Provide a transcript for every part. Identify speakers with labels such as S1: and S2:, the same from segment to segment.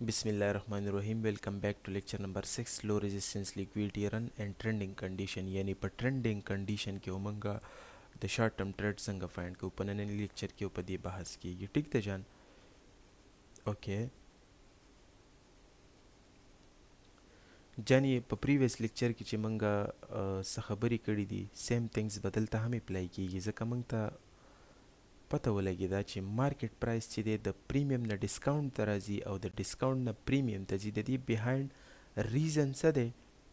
S1: बिस्मिल्लाहिर्रहमानिर्रहीम। Welcome back to lecture number 6 low resistance liquidity run and trending condition यानी पर trending condition के उमंगा द शॉर्ट टर्म ट्रेड संग फाइंड के ऊपर नने लेक्चर के ऊपर दी बहस की ये ठीक थे जान। ओके जानी पे प्रीवियस लेक्चर की चिमंगा खबरी कड़ी दी सेम थिंग्स बदलता हम अप्लाई की ये जका मंगता पता ولګی دا چې مارکیټ پرایس چې دی د پریمیم نه ډیسکاونټ ته راځي او د ډیسکاونټ نه پریمیم ته ځي د دې بیهایند ریزن څه دی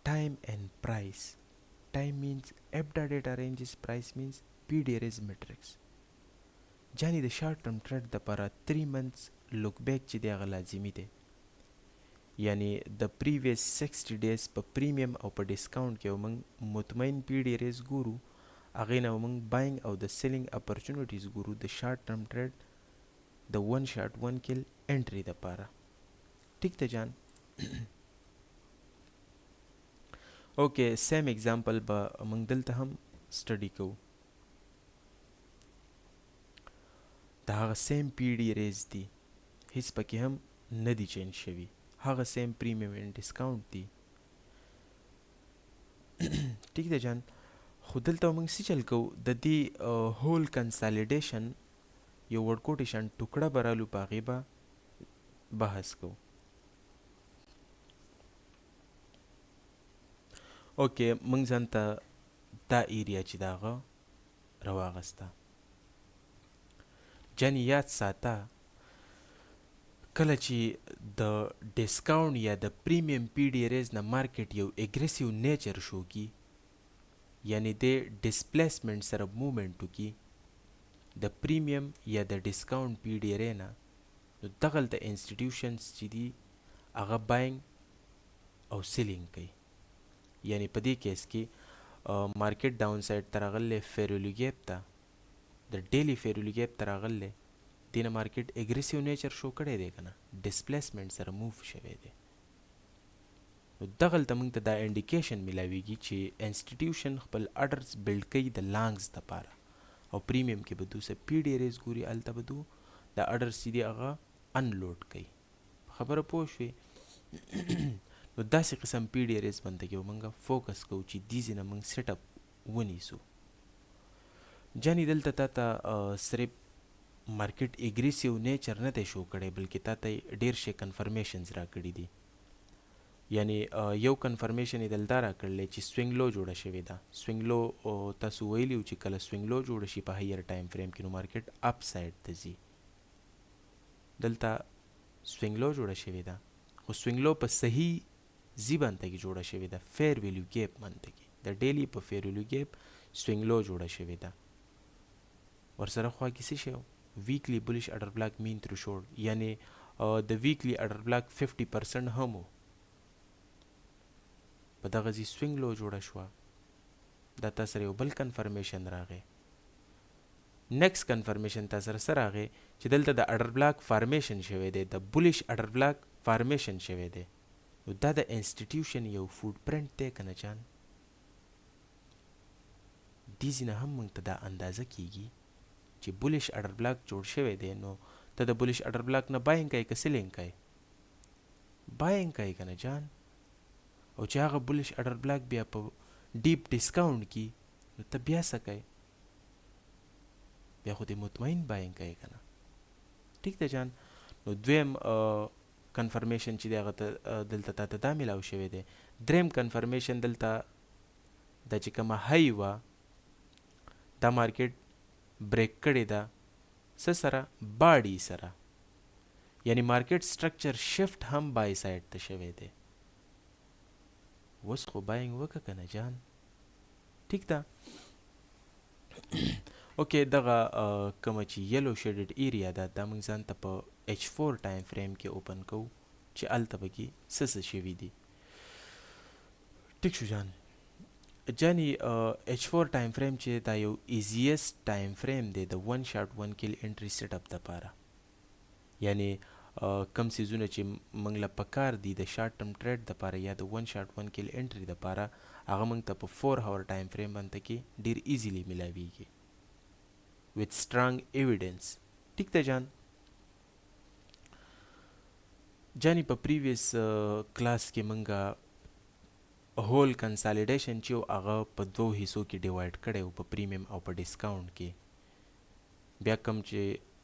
S1: ټایم اینڈ پرایس. ټایم مینز ایبډا ډیټا رینجز پرایس مینز پی ډی ار از میټرکس. جاني د شارټ ټرم ټریډ دپاره 3 منثس لوک بیک چې دی هغه لازمي دی یعنی د پریویس 60 ډیز په پریمیم او په ډیسکاونټ کې موږ مطمئن پی ډی ار از ګورو هغې نه موږ باینګ او د سیلینګ اپرچونیټیز ګورو د شارټ ټرم ټریډ د ون شاٹ ون کل انټری دپاره. ټیک ته جان. اوکې سیم اگزامپل به موږ دلته هم سټډي کوو. د هغه سیم پی ډي ریز دي هیڅ پکې هم نه دي چینج شوي هغه سیم پریمیم اینډ ډسکاونټ دي. ټیک ده جان. خو دلته موږ څه چل کوو د دې هول کنسالیډیشن یو ورکوټې شان ټوکړه به رالو په هغې به بحث کوو. اوکې موږ ځان ته دا ایریا چې د هغه راواغسته. جانې یاد ساته کله چې د ډسکاونټ یا د پریمیم پی ډي ریز نه مارکیټ یو اګریسیو نیچر شو کی یعنی د ډسپلیسمنټ سره موومنټ وکي د پریمیم یا د ډسکاونټ پی ډي ری نه نو دغلته انسټیټیوشنز چې دي هغه باینګ او سیلینګ کوي. یعنی په دې کیس کې مارکیټ ډاون سایډ ته راغلی فیرولي ګیپ ته د ډیلی فیرولي ګیپ ته راغلی دې نه مارکیټ اګریسیو نیچر شو کړی دی که نه ډسپلیسمنټ سره موو شوی دی. نو دغلته موږ ته دا انډیکیشن میلاویږي چې انسټیټیوشن خپل اډرز بلډ کوي د لانګز دپاره او پریمیم کې به دو څه پی ډي ریز ګوري هلته به دو د اډرز چې دي هغه انلوډ کوي. خبره پوه شوې. نو داسې قسم پی ډي ریز باندې کې موږ فوکس کوو چې دې ځای نه موږ سیټ اپ ونیسو. جانې دلته تا ته صرف مارکیټ اګریسیو نیچر نه دی شو کړی بلکې تا ته ډېر شی کنفرمیشنز را کړي دي. یعنی یو کنفرمیشن یې دلته را کړلی چې سوینګ لو جوړه شوې ده. سوینګ لو تاسو ویلي وو چې کله سوینګ لو جوړه شي په هایر ټایم فریم کې نو مارکیټ اپ سایډ ته ځي. دلته سوینګ لو جوړه شوې ده خو سوینګ لو په صحیح زی باندې کې جوړه شوې ده فیر ویلیو ګیپ باندې کې د ډیلی په فیر ویلیو ګیپ سوینګ لو جوړه شوې ده. ورسره خوا کې څه شی ویکلی بولیش اډر بلاک مین تھرشولډ یعنی د ویکلی اډر بلاک 50% هم و په دغه ځای سوینګ لو جوړه شوه. دا تا سره یو بل کنفرمیشن راغی. نیکسٹ کنفرمیشن تا سره څه راغی چې دلته د اډر بلاک فارمیشن شوی دی د بولیش اډر بلاک فارمیشن شوی دی. نو دا د انسټیټیوشن یو فوټ پرنټ دی که نه جان. دې ځای نه هم موږ ته دا اندازه کیږي چې بولیش اډر بلاک جوړ شوی دی نو ته د بولیش اډر بلاک نه باینګ کوي که سیلینګ کوي؟ باینګ کوي که نه جان. او چې هغه بولیش اډر بلاک بیا په ډیپ ډسکاونټ کې نو ته بیا څه کوي؟ بیا خو دې مطمئن باینګ کوي که نه. ټیک ده جان. نو دویم کنفرمیشن چې دی هغه دلته تا ته دا میلاو شوی دی. دریم کنفرمیشن دلته دا چې کومه هی وه دا مارکیټ بریک کړې ده څه سره؟ باډي سره. یعنی مارکیټ سټرکچر شفت هم بای سایډ ته شوی دی. اوس خو باینګ وکړه که نه جان. ټیک ده. اوکې دغه کومه چې یلو شیډډ ایریا ده دا موږ ځان ته په H4 ټایم فریم کې اوپن کوو چې هلته پکې څه څه شوي دي. ټیک شو جان. جانې H4 ټایم فریم چې دا یو ایزیست ټایم فریم دی د ون شاٹ ون کل انټري سیټ اپ دپاره. یعنی کم سیزونه چې موږ له پکار دي د شارټ ټرم ټریډ دپاره یا د ون شاٹ ون کل انټري دپاره هغه موږ ته په 4 هاور ټایم فریم باندې کې ډېر ایزیلی میلاویږي with strong evidence. ټیک ده جان. جاني په پریویس کلاس کې منګه هول کنسالیډیشن چې و هغه په دوو حصو کې ډیوایډ کړی و، په پریمیم او په ډسکاونټ کې. بیا کوم چې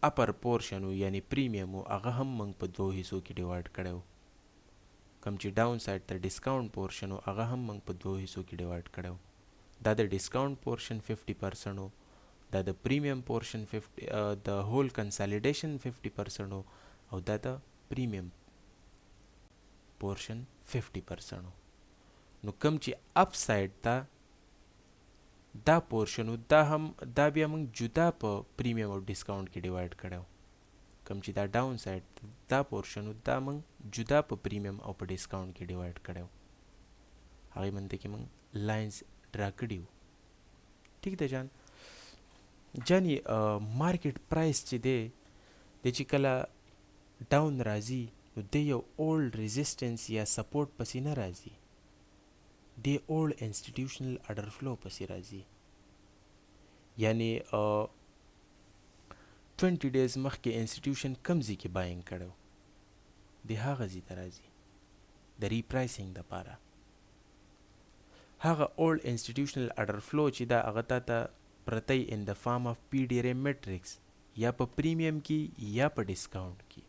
S1: اپر پورشن و یعنی پریمیم و هغه هم موږ په دوو حصو کې ډیوایډ کړی و. کوم چې ډاون سایډ ته ډسکاونټ پورشن و هغه هم موږ په دوو حصو کې ډیوایډ کړی و. دا د ډسکاونټ پورشن 50% و، دا د پریمیم پورشن د هول کنسالیډیشن 50% و، او دا د پریمیم پورشن 50% و. نو کوم چې اپ سایډ ته دا پورشن و دا بیا موږ جدا په پریمیم او ډسکاونټ کې ډیوایډ کړی و. کوم چې دا ډاون سایډ دا پورشن و دا موږ جدا په پریمیم او په ډسکاونټ کې ډیوایډ کړی و. هغې منځ کې موږ لاینز ډرا کړي وو. ټیک ده جان. جانې مارکیټ پرایس چې دی چې کله ډاون راځي نو دی یو اولډ ریزسټنس یا سپورټ پسې نه راځي، دی اولډ انسټیټیوشنل اډر فلو پسې راځي. یعنی 20 ډیز مخکې انسټیټیوشن کم ځای کې باینګ کړی و، دی هغه ځای ته راځي د ریپرایسینګ دپاره. هغه اولډ انسټیټیوشنل اډر فلو چې دا هغه تا ته پرتی ان د فارم اف پی ډی ار میټرکس، یا په پریمیم کې یا په ډسکاونټ کې.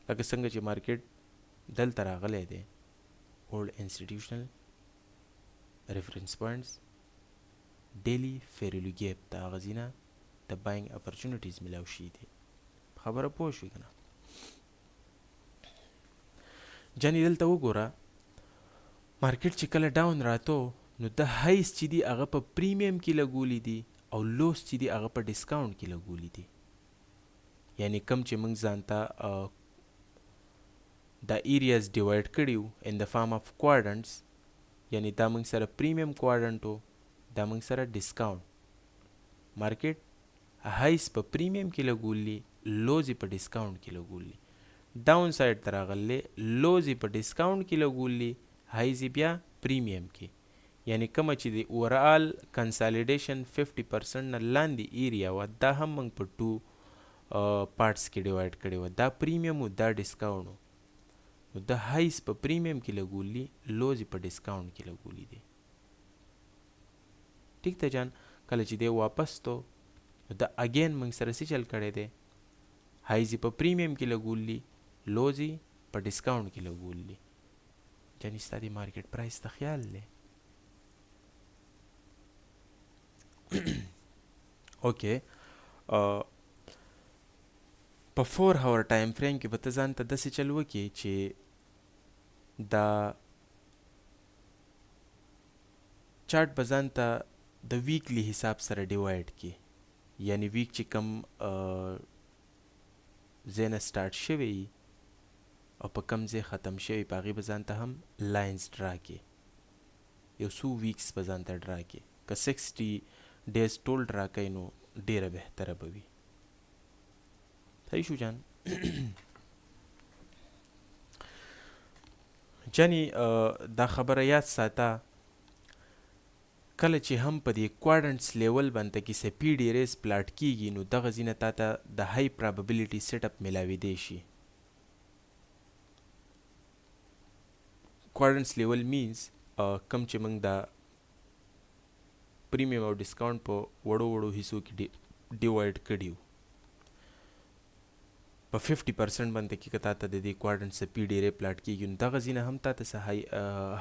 S1: لکه څنګه چې مارکیټ دلته راغلی دی، اولډ انسټیټیوشنل ریفرنس پوینټس ډیلی فیرلو ګیپ ته هغه ځای نه د باینګ اپرچونټیز میلاو شوي دي. خبره پوه شوې که نه؟ جانې دلته وګوره، مارکیټ چې کله ډاون راتو نو د هایس چې دي هغه په پریمیم کې لګولی دي او لوس چې دي هغه په ډسکاونټ کې لګولی دي. یعنی کم چې موږ ځان ته دا ایریاز ډیوایډ کړي وو ان د فارم اف کوارډنټس، یعنی دا موږ سره پریمیم کوارډنټ و، دا موږ سره ډسکاونټ. مارکیټ هایس په پریمیم کې لګولی، لوز په ډسکاونټ کې لګولی. ډاون سایډ ته راغلی، لوز په ډسکاونټ کې لګولی، هایز بیا پریمیم کې. یعنی کومه چې د اوورال کنسالیډیشن 50% نه لاندې ایریا وه، دا هم موږ په 2 پارټس کې ډیوایډ کړې وه، دا پریمیم و دا ډسکاونټ و. نو د هایس په پریمیم کې لګولی، لوز په ډسکاونټ کې لګولی دی. ټیک ده جان. کله چې دی واپس تو نو دا اگین موږ سره څه چل کړی دی، هایز په پریمیم کې لګولی، لوز په ډسکاونټ کې لګولی. جانې ستا د مارکیټ پرایس ته خیال دی؟ اوکې، په 4 هاور ټایم فریم کې به ته ځان ته داسې چل وکړې چې دا چارټ به ځان ته د ویکلی حساب سره ډیوایډ کړي. یعنی ویک چې کم ځای نه سټارټ شوی او په کم ځای ختم شوی، په هغې به ځان ته هم لاینز ډرا کړي. یو څو ویکس به ځان ته ډرا کړي. که 60 ډیز ټول ډرا کوي نو ډیره بهتره به وي. صحیح شو جان؟ جانې دا خبره یاد ساته، کله چې هم په دې کوارډنټس لیول باندې کې څه پی ډي ریز پلاټ کیږي نو دغه ځینه تا ته د های پراببلیټي سیټ اپ میلاویدی شي. کوارډنټس لیول مینز کم چې موږ دا پریمیم او ډسکاونټ په وړو وړو حصو کې ډیوایډ کړي وو، په 50% باندې کې که تا ته د دې کوارډنټ څه پی ډي ری پلاټ کیږي نو دغه ځینه هم تا ته څه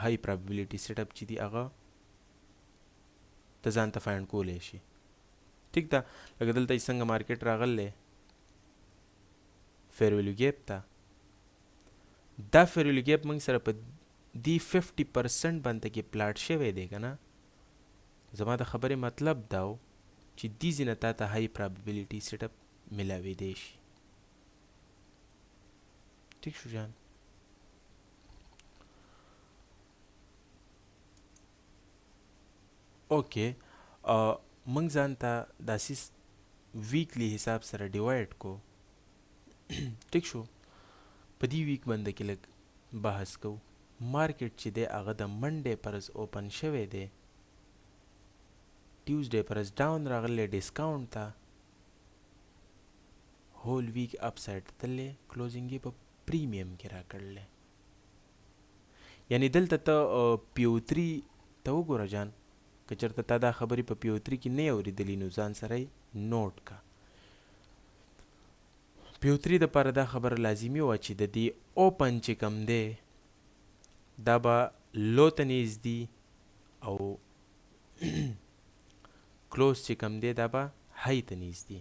S1: های پراببلیټي سیټ اپ چې دي هغه ته ځان ته فایند کولی شي. ټیک ده. لکه دلته چې څنګه مارکیټ راغلی فیر ویلو ګیپ ته، دا فیر ویلو ګیپ موږ سره په دې 50% باندې کې پلاټ شوی دی که نه. زما د خبرې مطلب دا و چې دې ځینه تا ته های پراببلیټي سیټ اپ میلاویدی شي. ٹھیک شو جان؟ اوکې، موږ ځان ته داسې ویکلی حساب سره ډیوایډ کو. ټیک شو؟ په دې ویک باندې کې لږ بحث کوو. مارکیټ چې دی هغه د منډې پرز اوپن شوی دی، ټیوزډے پرز ډاون راغلی ډسکاونټ ته، هول ویک اپ سایډ ته تللی، کلوزینګ یې په پریمیم کې را کړلی. یعنی دلته ته پیو 3 ته وګوره جان، که چېرته تا دا خبرې په پیو 3 کې نه اورېدلي نو ځان سره یې نوټ کا. پیو 3 دپاره دا خبره لازمي وه چې د دې اوپن چې کوم دی دا به لو ته نږدې او کلوز چې کوم دی دا به های ته نږدې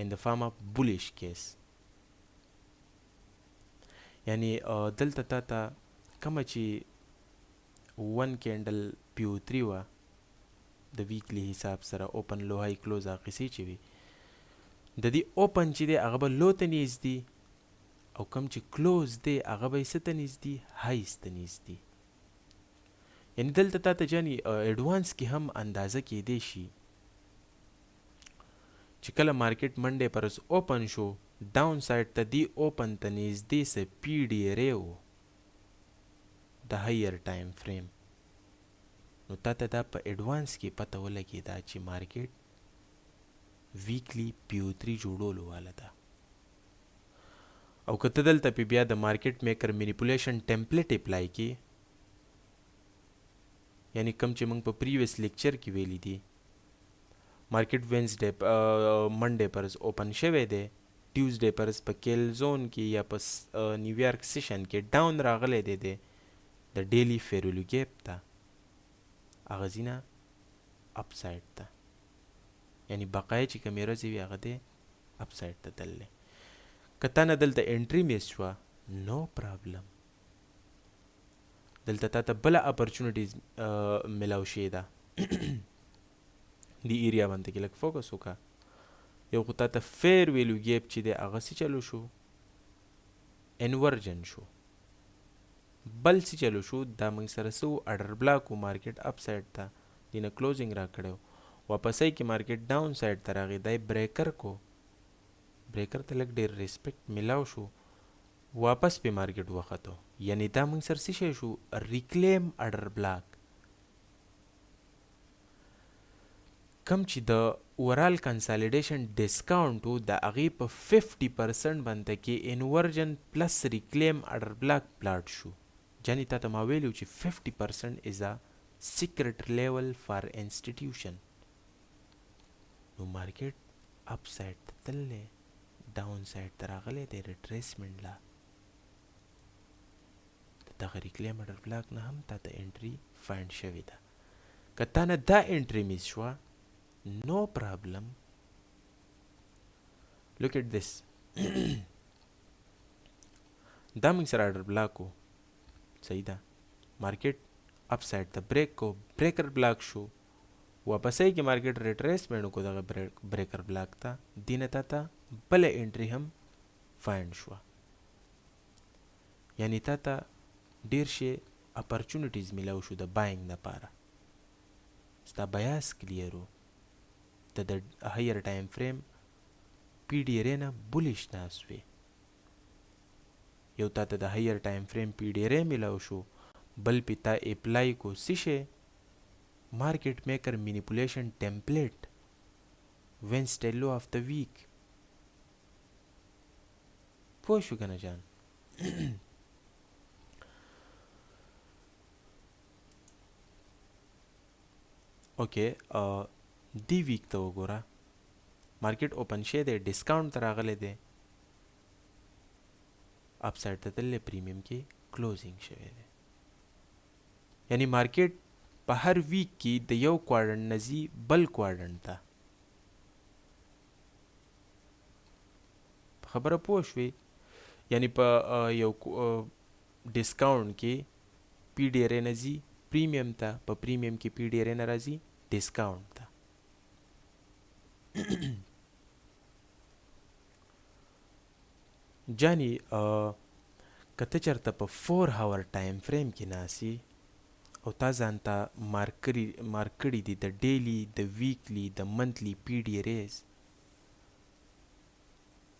S1: in the form of bullish case. یعنی دلته تا ته کومه چې 1 کینډل پیو 3 وه د ویکلی حساب سره اوپن لو های کلوز اخیستې چې وي، د دې اوپن چې دی هغه به لو ته نږدې او کوم چې کلوز دی هغه به یې څه ته نږدې، هایز ته نږدې. یعنی دلته تا ته جاني ایډوانس کې هم اندازه کیدی شي چې کله مارکیټ منډې پرز اوپن شو ډاون سایډ ته دی اوپن ته نږدې څه پی ډي ری و د هایر ټایم فریم، نو تا ته دا په ایډوانس کې پته ولګېده چې مارکیټ ویکلی پیو 3 جوړولو والا ده. او که ته دلته پې بیا د مارکیټ میکر مینیپولیشن ټمپلیټ اپلای کې، یعنی کم چې موږ په پریویس لیکچر کې ویلی دي مارکیټ وینزډے منډے پرز اوپن شوی دی، ټیوزډے پرز په کیل زون کې یا په نیویارک سیشن کې ډاون راغلی دی د ډیلی فیرولو ګیپ ته هغه ځینه اپ سایډ ته، یعنی بقایه چې کومې ورځې وي هغه دی اپ سایډ ته تللی. که تا نه دلته انټري میس شوه نو پرابلم، دلته تا ته بله اپرچونیټیز میلاو شوې ده. دی ایریا باندې کې لږ فوکس وکړه. یو خو تا ته فیر ویلو ګیپ چې دی هغه څه چلو شو، انورجن شو. بل څه چلو شو دا موږ سره څه و اډر بلاک و مارکیټ اپ سایډ ته دینه کلوزینګ را کړی و، واپسۍ کې مارکیټ ډاون سایډ ته راغی، دا یې بریکر کو، بریکر ته لږ ډېر ریسپیکټ میلاو شو، واپس پې مارکیټ وختو. یعنی دا موږ سره څه شی شو، ریکلیم اډر بلاک. کم چې د اورال کنسالیډیشن ډسکاونټ و د هغې په 50% باندې کې انورجن پلس ریکلیم اډر بلاک پلاټ شو. جانې تا ته ما ویلي و چې 50% از ا سیکرټ لیول فار انسټیټیوشن. نو مارکیټ اپ سایډ ته تللی، ډاون سایډ ته راغلی دی ریټریسمنټ لا، د دغه ریکلیم اډر بلاک نه هم تا ته انټري فایند شوې ده. که تا نه دا انټري میس شوه no problem. Look at this. دا موږ سره اډر بلاک و، صحیح ده، مارکیټ اپ سایډ ته بریک کو، بریکر بلاک شو، واپسۍ کې مارکیټ ریټریسمنټ وکړو دغه بریکر بلاک ته، دینه تا ته بله انټري هم فایند شوه. یعنی تا ته ډېر شی اپرچونیټیز میلاو شو د باینګ دپاره. ستا بیاس کلیر و، ته د هایر ټایم فریم پی ډي ری نه بولیش ناست وې. یو تا ته د هایر ټایم فریم پی ډي ری میلاو شو، بل پې تا اپلای کو څه شی، مارکیټ میکر مینیپولیشن ټمپلیټ وینسډے لو آف د ویک. پوه شو که نه جان؟ اوکې دی ویک ته وګوره، مارکیټ اوپن شوی دی، ډسکاونټ ته راغلی دی، اپ سایډ ته تللی، پریمیم کې کلوزینګ شوی دی. یعنی مارکیټ په هر ویک کې د یو کوارډنټ نه ځي بل کوارډنټ ته. په خبره پوه شوې؟ یعنی په یو ډسکاونټ کې پی ډي ری نه ځي پریمیم ته، په پریمیم کې پی ډي ری نه راځي ډسکاونټ ته. جاني که ته چېرته په 4 هاور ټایم فریم کې ناسي او تا ځان ته مارک کړي دي د ډیلی، د ویکلی، د منتلی پی ډي ریز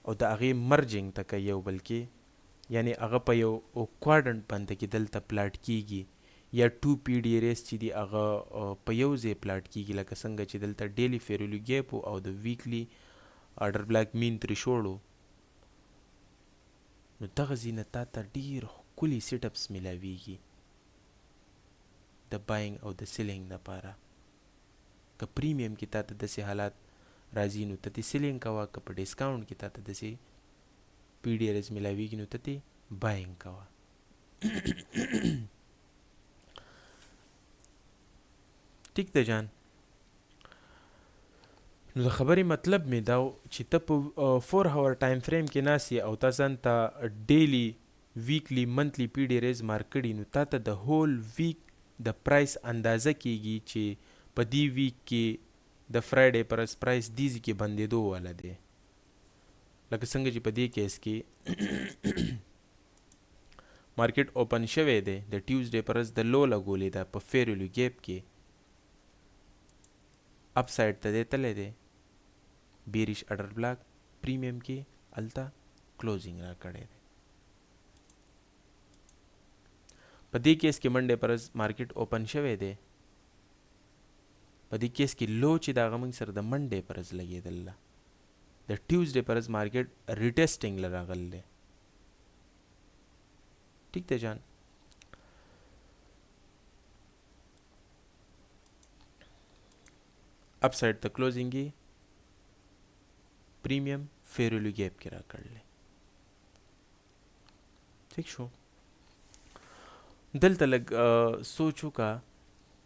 S1: او د هغې مرجنګ ته کوي یو بل کې، یعنی هغه په یو کوارډنټ باندې کې دلته پلاټ کیږي، یا 2 پی ډي ریز چې دي هغه په یو ځای پلاټ کیږي، لکه څنګه چې دلته ډیلی فیرولو ګیپ او د ویکلی اډر بلاک مین تریشولډ نو دغه ځینه تا ته ډېر ښکلي سیټ اپس میلاویږي د باینګ او د سیلینګ لپاره. که پریمیم کې تا ته داسې حالات راځي نو ته ترې سیلینګ کوه، که په ډسکاونټ کې تا ته داسې پی ډي آر ایز میلاویږي نو ته ترې باینګ کوه. ټیک ده جان. نو د خبرې مطلب مې دا چې ته په 4 هاور ټایم فریم کې ناست یې او تا ځان ته ډیلی ویکلی منتلی پی ډي آر ایز مارک کړي، نو تا ته د هول ویک د پرایس اندازه کیږي چې په دې ویک کې د فرایډے پر ورځ پرایس دې ځای کې بندېدو والا دی. لکه څنګه چې په دې کیس کې مارکیټ اوپن شوی دی د ټیوزډے پر ورځ د لو لګولې ده په فیر ویلیو ګیپ کې، اپ سایډ ته دی تللی دی، بیریش اډر بلاک پریمیم کې هلته کلوزینګ را کړی دی. په دې کیس کې منډے پر ورځ مارکیټ اوپن شوی دی، په دې کیس کې لو چې د هغه موږ سره د منډے پر ورځ لګېدل ده، د ټیوزډے پر ورځ مارکیټ ریټیسټینګ له راغلی دی. ټیک دی جان. اپ سایډ ته کلوزینګ یې پریمیم فیر ویلیو ګیپ کې را کړلی. ٹھیک شو. دلته لږ سوچ وکړه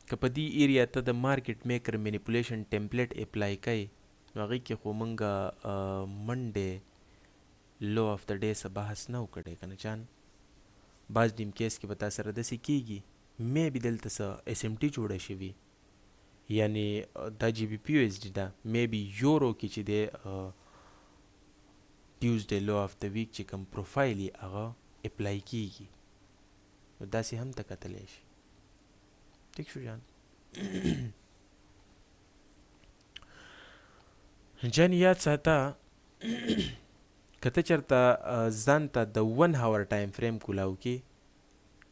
S1: که په دې ایریا ته د مارکیټ میکر مینیپولیشن ټیمپلیټ اپلای کوي نو هغې کې خو موږ منډے لو آف د ډے څه بحث نه و کړی که نه جان. بعض ډیم کیس کې به تا سره داسې کیږي مې بي دلته څه ایس ایم ټي جوړه شوي، یعنی دا جی بی پی یو ایس ډي ده، مې بي یورو کې چې دی ټیوزډے لو آف د ویک چې کوم پروفایل یې هغه اپلای کیږي، نو داسې هم ته کتلی شي. ٹھیک شو جان. جان یاد ساته که ته چېرته ځان ته د 1 هاور ټایم فریم کولاو کې،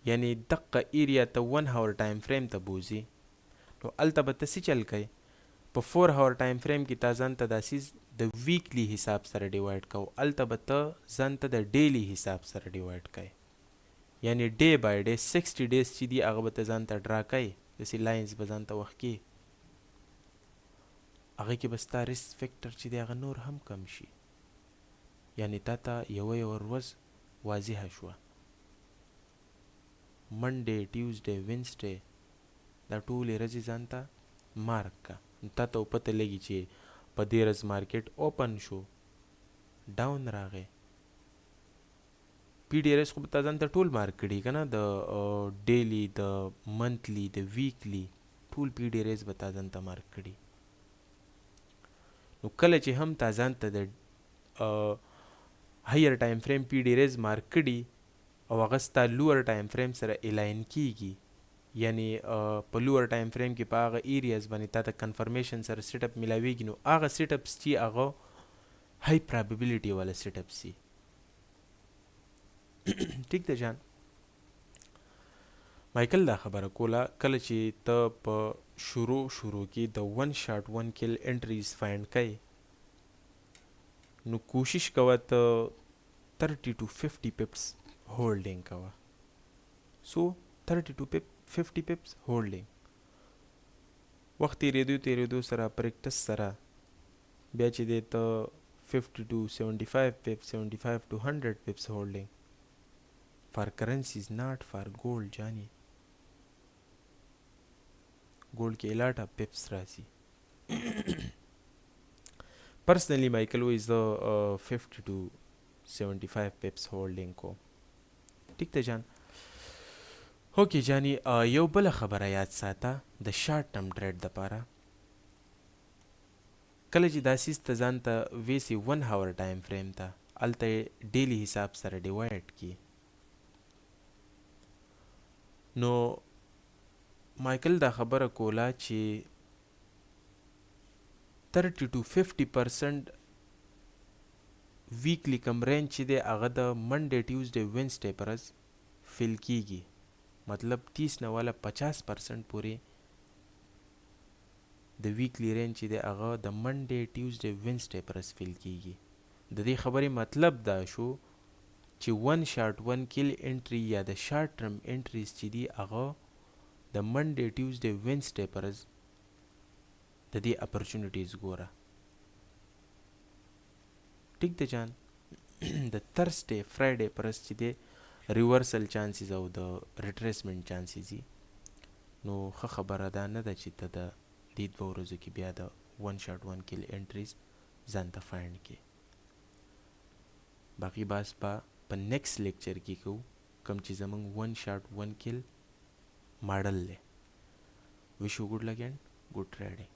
S1: یعنی دقه ایریا ته 1 هاور ټایم فریم ته بوځي، نو هلته به ته څه چل کوې؟ په 4 هاور ټایم فریم کې تا ځان ته دا سیز د ویکلی حساب سره ډیوایډ کوو، هلته به ته ځان ته د ډیلی حساب سره ډیوایډ کوې، یعنی ډے بای ډے 60 ډیز چې دي هغه به ته ځان ته ډرا کوې، داسې لاینز به ځان ته وخت کې، هغې کې به ستا ریسک فیکټر چې دی هغه نور هم کم شي، یعنی تا ته یوه ورځ واضحه شوه. منډے ټیوزډے وینسډے دا ټولې ورځې ځان ته مارک کا، تا ته پته لګي چې په دې ورځ مارکیټ اوپن شو ډاون راغی، پی ډي آر ایس خو به تا ځان ته ټول مارک کړي که نه، د ډیلی د منتلی د ویکلی ټول پی ډي آر ایس به تا ځان ته مارک کړي. نو کله چې هم تا ځان ته د هایر ټایم فریم پی ډي آر ایس مارک کړي او هغه ستا لوور ټایم فریم سره الاین کیږي، یعنی په لوور ټایم فریم کې په هغه ایریاز باندې تا ته کنفرمیشن سره سیټ اپ میلاویږي، نو هغه سیټ اپس چې هغه های پرابیبلیټي والا سیټ اپس دي. ټیک ده جان. مایکل دا خبره کوله کله چې ته په شروع کې د 1 شاټ 1 کل انټریز فایند کوي نو کوشش کوه ته 30 to 50 پپس هولډینګ کوه. سو 30 to 50 پپس هولډینګ، وخت تیریدو سره پریکټس سره بیا چې دی ته 50 to 75 پپس 75 to 100 پپس هولډینګ. فار کرنسیز ناٹ فار گولڈ جانی، گولڈ کې الاټه پپس راځي. پرسنلی مایکل وایز د 50 to 75 پپس هولډینګ کو. ټیک ده جان. اوکې جانی، یو بله خبره یاد ساته د شارټ ټرم ټریډ دپاره. کله چې دا سیز ته ځان ته ویسي 1 هاور ټایم فریم ته، هلته یې ډیلی حساب سره ډیوایډ کړي، نو مایکل دا خبره کوله چې 30 to 50% ویکلی کم رینج چې دی هغه د منډے ټیوزډے وینسډے پر ورځ فل کیږي، مطلب 30 نه والا 50% پورې د ویکلی رینج چې دی هغه د منډے ټیوزډے وینسډے پر ورځ فل کیږي. د دې خبرې مطلب دا شو چې ون شارټ ون کیل انټري یا د شارټ ټرم انټریز چې دي هغه د منډې ټیوزډے وینسډے پرز د دې اپرچونټیز ګوره. ټیک ده جان. د ترسډے فرایډے پرز چې دی ریورسل چانسز او د ریټریسمنټ چانسز دي، نو ښه خبره دا نه ده چې ته د دې دوه ورځو کې بیا د ون شارټ ون کیل انټریز ځان ته فایند کې. باقي باس به په نیکسٹ لیکچر کې کوو، کوم چې زمونږ ون شارټ ون کیل ماډل دی. وش یو ګډ لک اینڈ ګډ ټریډنګ.